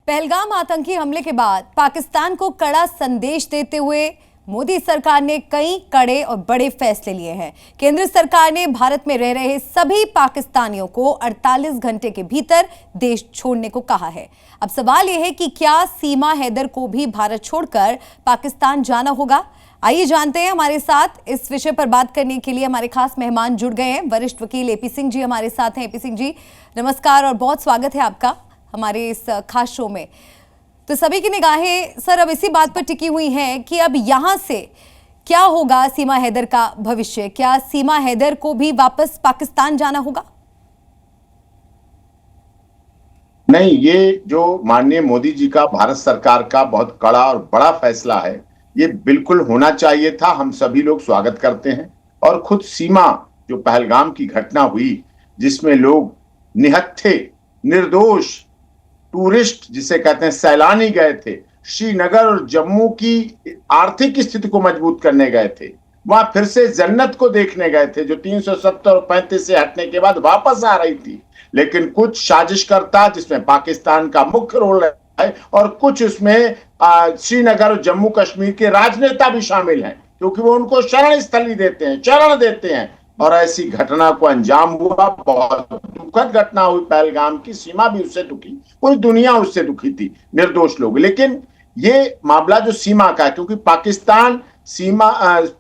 पहलगाम आतंकी हमले के बाद पाकिस्तान को कड़ा संदेश देते हुए मोदी सरकार ने कई कड़े और बड़े फैसले लिए हैं। केंद्र सरकार ने भारत में रह रहे सभी पाकिस्तानियों को 48 घंटे के भीतर देश छोड़ने को कहा है। अब सवाल यह है कि क्या सीमा हैदर को भी भारत छोड़कर पाकिस्तान जाना होगा? आइए जानते हैं। हमारे साथ इस विषय पर बात करने के लिए हमारे खास मेहमान जुड़ गए हैं। वरिष्ठ वकील एपी सिंह जी हमारे साथ हैं। एपी सिंह जी, नमस्कार और बहुत स्वागत है आपका हमारे इस खास शो में। तो सभी की निगाहें सर अब इसी बात पर टिकी हुई हैं कि अब यहां से क्या होगा सीमा हैदर का भविष्य। क्या सीमा हैदर को भी वापस पाकिस्तान जाना होगा? नहीं, ये जो माननीय मोदी जी का भारत सरकार का बहुत कड़ा और बड़ा फैसला है, ये बिल्कुल होना चाहिए था। हम सभी लोग स्वागत करते हैं। और खुद सीमा जो पहलगाम की घटना हुई, जिसमें लोग निहत्थे निर्दोष टूरिस्ट जिसे कहते हैं सैलानी गए थे, श्रीनगर और जम्मू की आर्थिक स्थिति को मजबूत करने गए थे, वहां फिर से जन्नत को देखने गए थे जो 370 और 35 से हटने के बाद वापस आ रही थी। लेकिन कुछ साजिशकर्ता, जिसमें पाकिस्तान का मुख्य रोल है, और कुछ उसमें श्रीनगर और जम्मू कश्मीर के राजनेता भी शामिल हैं, क्योंकि वो उनको शरण स्थली देते हैं, चरण देते हैं। और ऐसी घटना को अंजाम हुआ। बहुत दुखद घटना हुई पहलगाम की। सीमा भी उससे दुखी, पूरी दुनिया उससे दुखी थी, निर्दोष लोग। लेकिन ये मामला जो सीमा का है, क्योंकि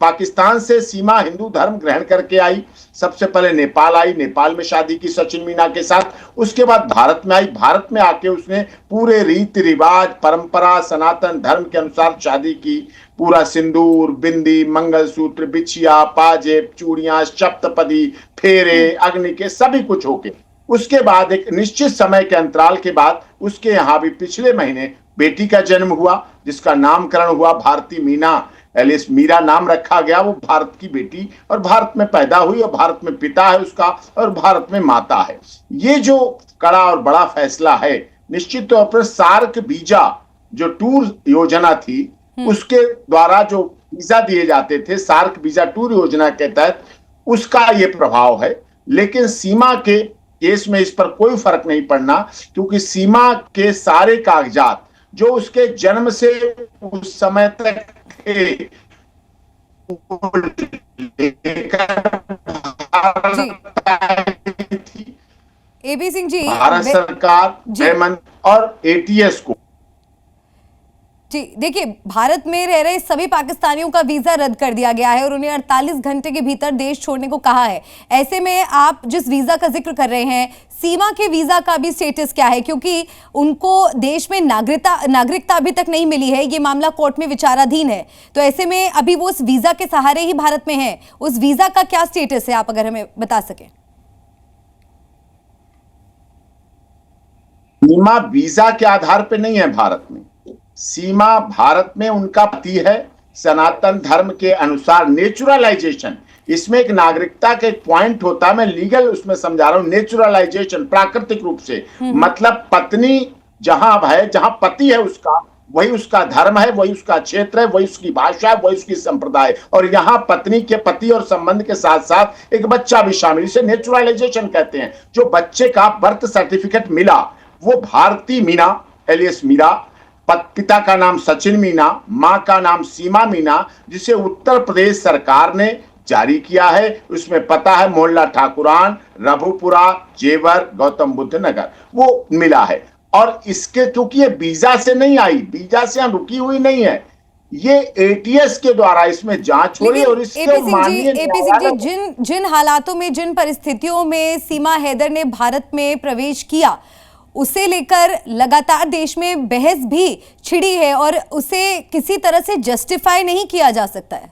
पाकिस्तान से सीमा हिंदू धर्म ग्रहण करके आई। सबसे पहले नेपाल आई, नेपाल में शादी की सचिन मीना के साथ। उसके बाद भारत में आई। भारत में आके उसने पूरे रीति रिवाज, परंपरा, सनातन धर्म के अनुसार शादी की। पूरा सिंदूर, बिंदी, मंगलसूत्र, बिछिया, पाजेब, चूड़ियां, सप्तपदी, फेरे, अग्नि के सभी कुछ होके उसके बाद एक निश्चित समय के अंतराल के बाद उसके यहाँ भी पिछले महीने बेटी का जन्म हुआ, जिसका नामकरण हुआ भारती मीना। एलिस मीरा नाम रखा गया। वो भारत की बेटी और भारत में पैदा हुई और भारत में पिता है उसका और भारत में माता है। ये जो कड़ा और बड़ा फैसला है, निश्चित तौर पर सार्क वीजा जो टूर योजना थी, उसके द्वारा जो वीजा दिए जाते थे, सार्क वीजा टूर योजना के तहत, उसका ये प्रभाव है। लेकिन सीमा के केस में इस पर कोई फर्क नहीं पड़ना, क्योंकि सीमा के सारे कागजात जो उसके जन्म से उस समय तक एपी सिंह जी, भारत सरकार और एटीएस को जी देखिए, भारत में रह रहे सभी पाकिस्तानियों का वीजा रद्द कर दिया गया है और उन्हें 48 घंटे के भीतर देश छोड़ने को कहा है। ऐसे में आप जिस वीजा का जिक्र कर रहे हैं, सीमा के वीजा का भी स्टेटस क्या है? क्योंकि उनको देश में नागरिकता अभी तक नहीं मिली है। ये मामला कोर्ट में विचाराधीन है। तो ऐसे में अभी वो उस वीजा के सहारे ही भारत में है। उस वीजा का क्या स्टेटस है, आप अगर हमें बता सकें। सीमा वीजा के आधार पर नहीं है भारत में। सीमा भारत में उनका पति है, सनातन धर्म के अनुसार नेचुरलाइजेशन। इसमें एक नागरिकता का एक पॉइंट होता है, मैं लीगल उसमें समझा रहा हूं। नेचुरलाइजेशन प्राकृतिक रूप से, मतलब पत्नी जहां है, जहां पति है उसका, वही उसका धर्म है, वही उसका क्षेत्र है, वही उसकी भाषा है, वही उसकी संप्रदाय। और यहाँ पत्नी के पति और संबंध के साथ साथ एक बच्चा भी शामिल, इसे नेचुरलाइजेशन कहते हैं। जो बच्चे का बर्थ सर्टिफिकेट मिला वो भारती मीना एलियस मीरा, पिता का नाम सचिन मीना, मां का नाम सीमा मीना, जिसे उत्तर प्रदेश सरकार ने जारी किया है। उसमें पता है मोहल्ला ठाकुरान, रघुपुरा, जेवर, गौतम बुद्ध नगर, वो मिला है। और इसके क्योंकि ये वीजा से नहीं आई, वीजा से यहाँ रुकी हुई नहीं है, ये एटीएस के द्वारा इसमें जांच हो रही है। और इसके माननीय जिन हालातों में, जिन परिस्थितियों में सीमा हैदर ने भारत में प्रवेश किया, उसे लेकर लगातार देश में बहस भी छिड़ी है और उसे किसी तरह से जस्टिफाई नहीं किया जा सकता है।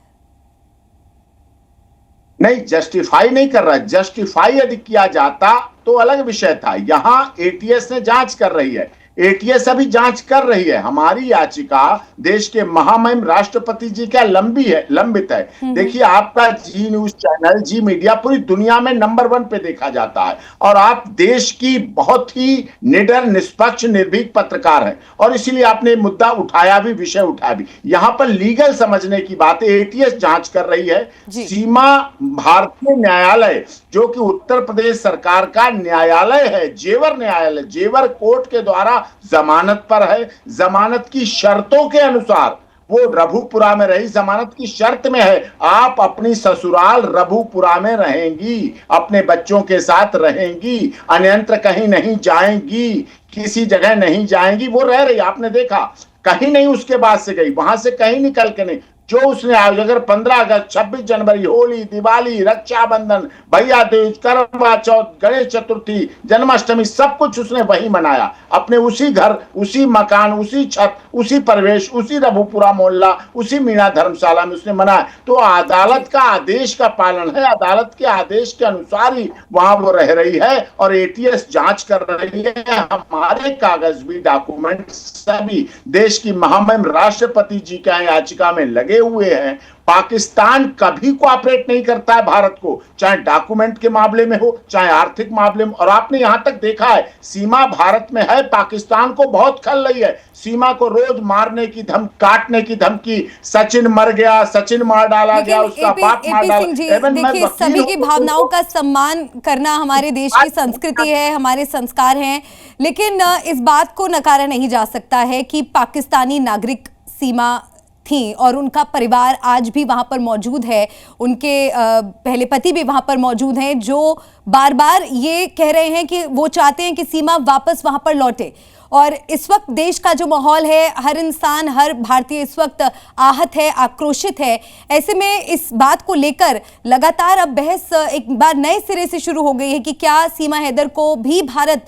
नहीं, जस्टिफाई नहीं कर रहा। जस्टिफाई यदि किया जाता तो अलग विषय था। यहां एटीएस ने जांच कर रही है। एटीएस अभी जांच कर रही है। हमारी याचिका देश के महामहिम राष्ट्रपति जी का लंबित है। देखिए, आपका जी न्यूज चैनल, जी मीडिया पूरी दुनिया में नंबर 1 पे देखा जाता है और आप देश की बहुत ही निडर, निष्पक्ष, निर्भीक पत्रकार हैं और इसीलिए आपने मुद्दा उठाया भी, विषय उठाया भी। यहां पर लीगल समझने की बात है। एटीएस जांच कर रही है। सीमा भारतीय न्यायालय, जो कि उत्तर प्रदेश सरकार का न्यायालय है, जेवर न्यायालय, जेवर कोर्ट के द्वारा जमानत पर है, जमानत की शर्तों के अनुसार वो रघुपुरा में रही, जमानत की शर्त में है आप अपनी ससुराल रघुपुरा में रहेंगी, अपने बच्चों के साथ रहेंगी, अन्यत्र कहीं नहीं जाएंगी, किसी जगह नहीं जाएंगी, वो रह रही। आपने देखा कहीं नहीं उसके बाद से गई, वहां से कहीं निकल के नहीं। जो उसने अगर 15 अगस्त, 26 जनवरी, होली, दिवाली, रक्षाबंधन, भैया दूज, करवा चौथ, गणेश चतुर्थी, जन्माष्टमी, सब कुछ उसने वही मनाया, अपने उसी घर, उसी मकान, उसी छत, उसी परिवेश, उसी रघुपुरा मोहल्ला, उसी मीना धर्मशाला में उसने मनाया। तो अदालत का आदेश का पालन है, अदालत के आदेश के अनुसार ही वहां वो रह रही है और एटीएस जांच कर रही है। हमारे कागज भी, डॉक्यूमेंट सभी देश की महामहिम राष्ट्रपति जी का याचिका में लगे हुए हैं। पाकिस्तान कभी कोऑपरेट नहीं करता है भारत को, चाहे डॉक्यूमेंट के मामले में हो, चाहे आर्थिक मामले में। और आपने यहां तक देखा है सीमा भारत में है, पाकिस्तान को बहुत खल रही है। सीमा को रोज मारने की धमकी, काटने की धमकी, सचिन मर गया, सचिन मार डाला गया, उसका बाप मार डाला। देखिए, सभी की भावनाओं का सम्मान करना हमारे देश की संस्कृति है, हमारे संस्कार हैं, लेकिन इस बात को नकारा नहीं जा सकता है कि पाकिस्तानी नागरिक सीमा थी और उनका परिवार आज भी वहां पर मौजूद है, उनके पहले पति भी वहां पर मौजूद हैं, जो बार बार ये कह रहे हैं कि वो चाहते हैं कि सीमा वापस वहां पर लौटे। और इस वक्त देश का जो माहौल है, हर इंसान, हर भारतीय इस वक्त आहत है, आक्रोशित है। ऐसे में इस बात को लेकर लगातार अब बहस एक बार नए सिरे से शुरू हो गई है कि क्या सीमा हैदर को भी भारत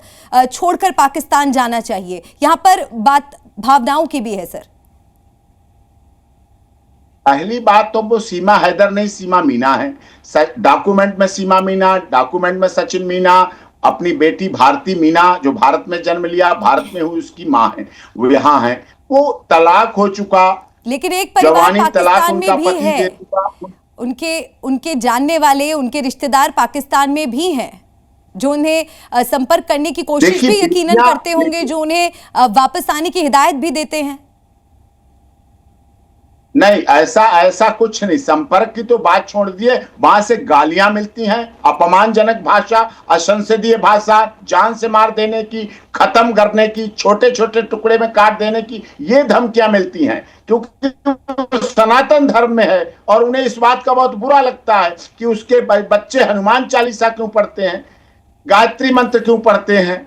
छोड़कर पाकिस्तान जाना चाहिए। यहाँ पर बात भावनाओं की भी है सर। पहली बात तो वो सीमा हैदर नहीं, सीमा मीना है। डॉक्यूमेंट में सीमा मीना, डॉक्यूमेंट में सचिन मीना, अपनी बेटी भारती मीना जो भारत में जन्म लिया, भारत में हुई, उसकी मां है, वो यहाँ है। वो तलाक हो चुका, लेकिन एक परिवार पाकिस्तान में भी है, उनका उनके जानने वाले, उनके रिश्तेदार पाकिस्तान में भी हैं जो उन्हें संपर्क करने की कोशिश भी यकीनन करते होंगे, जो उन्हें वापस आने की हिदायत भी देते हैं। नहीं, ऐसा कुछ नहीं। संपर्क की तो बात छोड़ दिए, वहां से गालियां मिलती हैं, अपमानजनक भाषा, असंसदीय भाषा, जान से मार देने की, खत्म करने की, छोटे छोटे टुकड़े में काट देने की, ये धमकियां मिलती हैं, क्योंकि सनातन धर्म में है और उन्हें इस बात का बहुत बुरा लगता है कि उसके बच्चे हनुमान चालीसा क्यों पढ़ते हैं, गायत्री मंत्र क्यों पढ़ते हैं,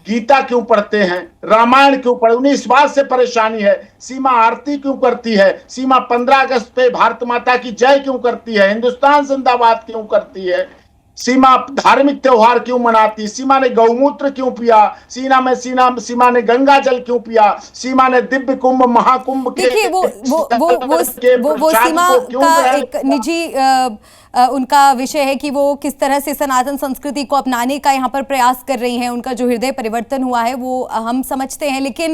गीता क्यों पढ़ते हैं, रामायण क्यों पढ़े। उन्हें इस बात से परेशानी है, सीमा आरती क्यों करती है, सीमा 15 अगस्त पे भारत माता की जय क्यों करती है, हिंदुस्तान जिंदाबाद क्यों करती है, सीमा धार्मिक त्योहार क्यों मनाती, सीमा ने गौमूत्र क्यों पिया, सीमा ने गंगा जल क्यों पिया, सीमा ने दिव्य कुंभ महाकुंभ के, देखिए वो सीमा का एक निजी उनका विषय है कि वो किस तरह से सनातन संस्कृति को अपनाने का यहाँ पर प्रयास कर रही हैं। उनका जो हृदय परिवर्तन हुआ है वो हम समझते हैं, लेकिन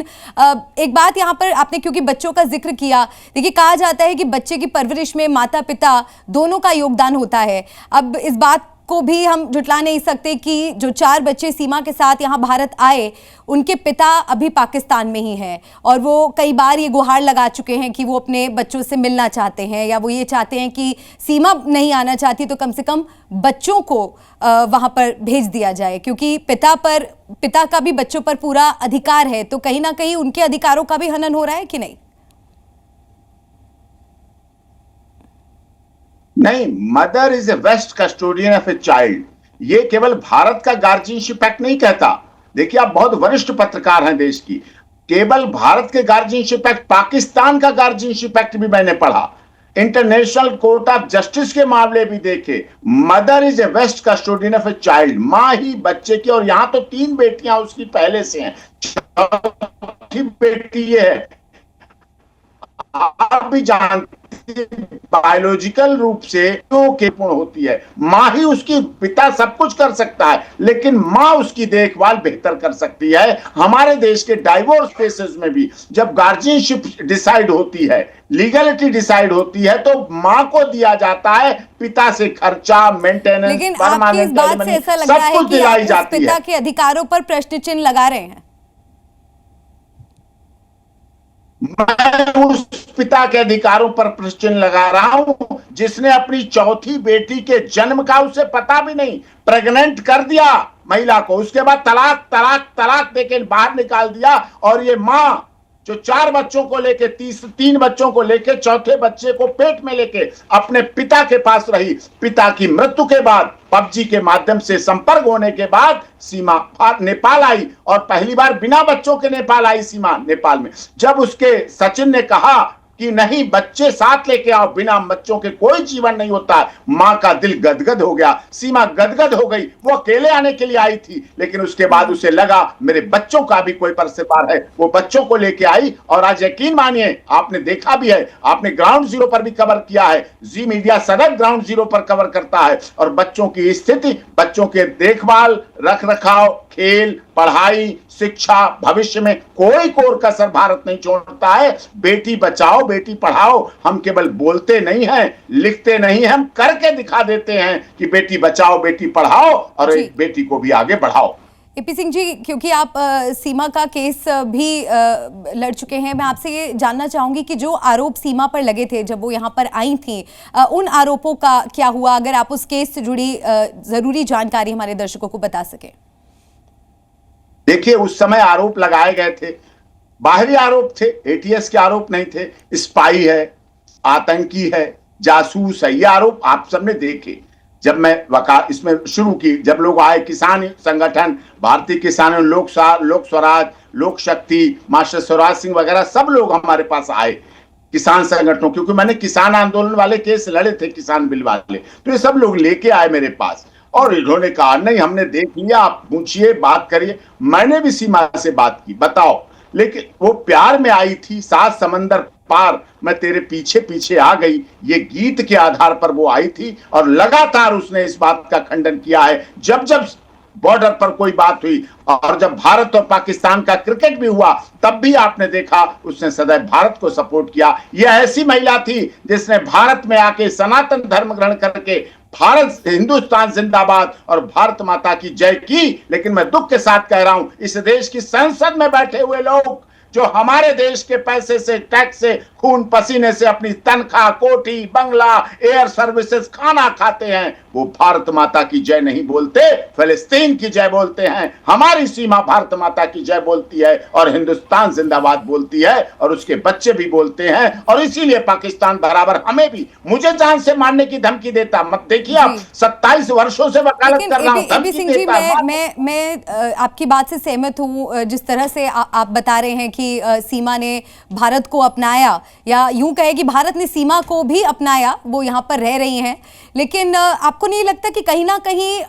एक बात यहाँ पर आपने क्योंकि बच्चों का जिक्र किया, देखिए कहा जाता है कि बच्चे की परवरिश में माता पिता दोनों का योगदान होता है। अब इस बात को भी हम झुटला नहीं सकते कि जो 4 बच्चे सीमा के साथ यहाँ भारत आए, उनके पिता अभी पाकिस्तान में ही हैं और वो कई बार ये गुहार लगा चुके हैं कि वो अपने बच्चों से मिलना चाहते हैं, या वो ये चाहते हैं कि सीमा नहीं आना चाहती तो कम से कम बच्चों को वहाँ पर भेज दिया जाए, क्योंकि पिता का भी बच्चों पर पूरा अधिकार है। तो कहीं ना कहीं उनके अधिकारों का भी हनन हो रहा है कि नहीं? नहीं, mother is a best custodian of a child. ये केवल भारत का गार्जियनशिप एक्ट नहीं कहता। देखिए, आप बहुत वरिष्ठ पत्रकार हैं देश की, केवल भारत के गार्जियनशिप एक्ट, पाकिस्तान का गार्जियनशिप एक्ट भी मैंने पढ़ा, इंटरनेशनल कोर्ट ऑफ जस्टिस के मामले भी देखे। Mother is a best custodian of a child, मां ही बच्चे की। और यहां तो 3 बेटियां उसकी पहले से हैं, चौथी बेटी ये है, आप भी जानते बायोलॉजिकल रूप से क्यों पूर्ण होती है। मां ही उसकी, पिता सब कुछ कर सकता है लेकिन मां उसकी देखभाल बेहतर कर सकती है। हमारे देश के डाइवोर्स केसेस में भी जब गार्जियनशिप डिसाइड होती है, लीगलिटी डिसाइड होती है, तो मां को दिया जाता है, पिता से खर्चा, मेंटेनेंस, लेकिन आपकी इस बात से ऐसा लग रहा है कि आप उस पिता के अधिकारों पर प्रश्न चिन्ह लगा रहे हैं। मैं उस पिता के अधिकारों पर प्रश्न लगा रहा हूं जिसने अपनी चौथी बेटी के जन्म का उसे पता भी नहीं, प्रेग्नेंट कर दिया, महिला को, उसके बाद तलाक तलाक तलाक देके बाहर निकाल दिया। और ये माँ जो 4 बच्चों को लेके 3 बच्चों को लेके चौथे बच्चे को पेट में लेके अपने पिता के पास रही। पिता की मृत्यु के बाद पबजी के माध्यम से संपर्क होने के बाद सीमा नेपाल आई और पहली बार बिना बच्चों के नेपाल आई सीमा नेपाल में। जब उसके सचिन ने कहा कि नहीं बच्चे साथ लेके आओ, बिना बच्चों के कोई जीवन नहीं होता, मां का दिल गदगद हो गया, सीमा गदगद हो गई। वो अकेले आने के लिए आई थी, लेकिन उसके बाद उसे लगा मेरे बच्चों का भी कोई परसेपार है, वो बच्चों को लेके आई। और आज यकीन मानिए, आपने देखा भी है, आपने ग्राउंड जीरो पर भी कवर किया है, जी मीडिया सदैव ग्राउंड जीरो पर कवर करता है। और बच्चों की स्थिति, बच्चों के देखभाल, रख रखाव, खेल, पढ़ाई, शिक्षा, भविष्य में कोई कोर कसर भारत नहीं छोड़ता है। बेटी बचाओ बेटी पढ़ाओ हम केवल बोलते नहीं हैं, लिखते नहीं हैं, हम करके दिखा देते हैं कि बेटी बचाओ बेटी पढ़ाओ और एक बेटी को भी आगे बढ़ाओ। एपी सिंह जी, क्योंकि आप सीमा का केस भी लड़ चुके हैं, मैं आपसे ये जानना चाहूंगी कि जो आरोप सीमा पर लगे थे जब वो यहाँ पर आई थी, उन आरोपों का क्या हुआ? अगर आप उस केस से जुड़ी जरूरी जानकारी हमारे दर्शकों को बता सके। देखिए, उस समय आरोप लगाए गए थे, बाहरी आरोप थे, एटीएस के आरोप नहीं थे। स्पाई है, आतंकी है, जासूस है, ये आरोप आप सबने देखे। जब मैं इसमें शुरू की, जब लोग आए, किसान संगठन, भारतीय किसान, लोक स्वराज, लोक शक्ति, मास्टर स्वराज सिंह वगैरह सब लोग हमारे पास आए, किसान संगठनों, क्योंकि मैंने किसान आंदोलन वाले केस लड़े थे, किसान बिल वाले, तो ये सब लोग लेके आए मेरे पास। और इन्होंने कहा नहीं हमने देख लिया, आप पूछिए, बात करिए। मैंने भी सीमा से बात की, बताओ, लेकिन वो प्यार में आई थी, 7 समंदर पार मैं तेरे पीछे पीछे आ गई, ये गीत के आधार पर वो आई थी। और लगातार उसने इस बात का खंडन किया है जब जब बॉर्डर पर कोई बात हुई, और जब भारत और पाकिस्तान का क्रिकेट भी हुआ तब भी आपने देखा उसने सदैव भारत को सपोर्ट किया। यह ऐसी महिला थी जिसने भारत में आके सनातन धर्म ग्रहण करके भारत, हिंदुस्तान जिंदाबाद और भारत माता की जय की। लेकिन मैं दुख के साथ कह रहा हूं, इस देश की संसद में बैठे हुए लोग जो हमारे देश के पैसे से, टैक्स से, खून पसीने से अपनी तनख्वाह, कोठी, बंगला, एयर सर्विसेज, खाना खाते हैं, वो भारत माता की जय नहीं बोलते, फिलिस्तीन की जय बोलते हैं। हमारी सीमा भारत माता की जय बोलती है और हिंदुस्तान जिंदाबाद बोलती है, और उसके बच्चे भी बोलते हैं। और इसीलिए पाकिस्तान बराबर हमें भी, मुझे जान से मारने की धमकी देता। मत देखिए, आप 27 वर्षों से वकालत कर रहा हूं, एपी सिंह जी, मैं आपकी बात से सहमत हूं। जिस तरह से आप बता रहे हैं कि सीमा ने भारत को अपनाया, या यूं कहे कि भारत ने सीमा को भी अपनाया, वो यहाँ पर रह रही हैं, लेकिन आपको नहीं लगता कि कहीं ना कहीं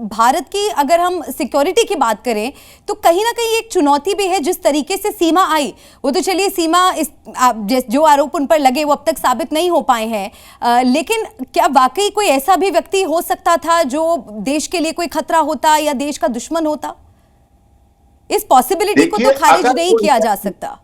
भारत की, अगर हम सिक्योरिटी की बात करें, तो कहीं ना कहीं एक चुनौती भी है जिस तरीके से सीमा आई? वो तो चलिए सीमा, जो आरोप उन पर लगे वो अब तक साबित नहीं हो पाए हैं, लेकिन क्या वाकई कोई ऐसा भी व्यक्ति हो सकता था जो देश के लिए कोई खतरा होता या देश का दुश्मन होता? इस पॉसिबिलिटी को तो खारिज नहीं किया जा सकता।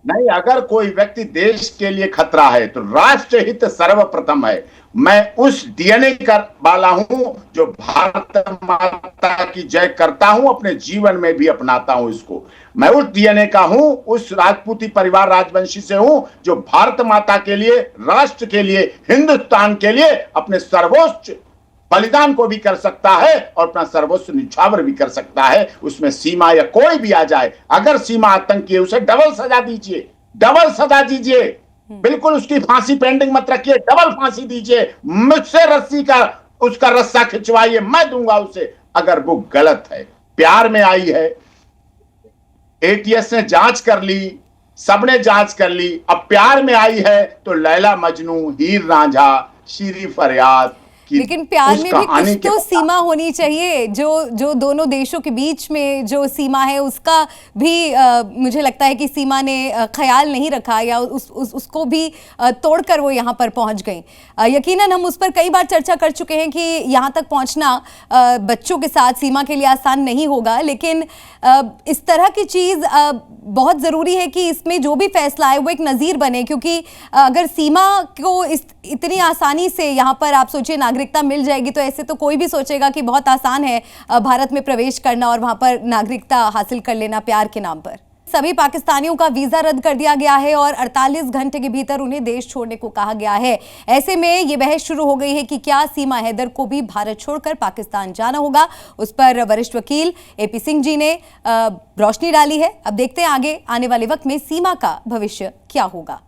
नहीं, अगर कोई व्यक्ति देश के लिए खतरा है तो राष्ट्रहित सर्वप्रथम है। मैं उस डीएनए का वाला हूं जो भारत माता की जय करता हूं, अपने जीवन में भी अपनाता हूं इसको। मैं उस डीएनए का हूं, उस राजपूती परिवार, राजवंशी से हूं जो भारत माता के लिए, राष्ट्र के लिए, हिंदुस्तान के लिए अपने सर्वोच्च बलिदान को भी कर सकता है और अपना सर्वोच्च निछावर भी कर सकता है। उसमें सीमा या कोई भी आ जाए, अगर सीमा आतंकी है उसे डबल सजा दीजिए, डबल सजा दीजिए, बिल्कुल उसकी फांसी पेंडिंग मत रखिए, डबल फांसी दीजिए, मुझसे रस्सी का उसका रस्सा खिंचवाइए, मैं दूंगा उसे। अगर वो गलत है, प्यार में आई है, एटीएस ने जांच कर ली, सबने जांच कर ली, अब प्यार में आई है तो लैला मजनू, हीर रांझा, शीरी फरियाद, लेकिन प्यार में भी कुछ तो सीमा होनी चाहिए। जो दोनों देशों के बीच में जो सीमा है उसका भी मुझे लगता है कि सीमा ने ख्याल नहीं रखा, या उसको भी तोड़कर वो यहाँ पर पहुँच गई। यकीनन हम उस पर कई बार चर्चा कर चुके हैं कि यहाँ तक पहुँचना बच्चों के साथ सीमा के लिए आसान नहीं होगा, लेकिन इस तरह की चीज़ बहुत ज़रूरी है कि इसमें जो भी फैसला है वो एक नज़ीर बने, क्योंकि अगर सीमा को इतनी आसानी से यहाँ पर आप सोचिए नागरिकता मिल जाएगी, तो ऐसे तो कोई भी सोचेगा कि बहुत आसान है भारत में प्रवेश करना और वहाँ पर नागरिकता हासिल कर लेना प्यार के नाम पर। सभी पाकिस्तानियों का वीजा रद्द कर दिया गया है और 48 घंटे के भीतर उन्हें देश छोड़ने को कहा गया है। ऐसे में ये बहस शुरू हो गई है कि क्या सीमा हैदर को भी भारत छोड़कर पाकिस्तान जाना होगा। उस पर वरिष्ठ वकील एपी सिंह जी ने रोशनी डाली है। अब देखते हैं आगे आने वाले वक्त में सीमा का भविष्य क्या होगा।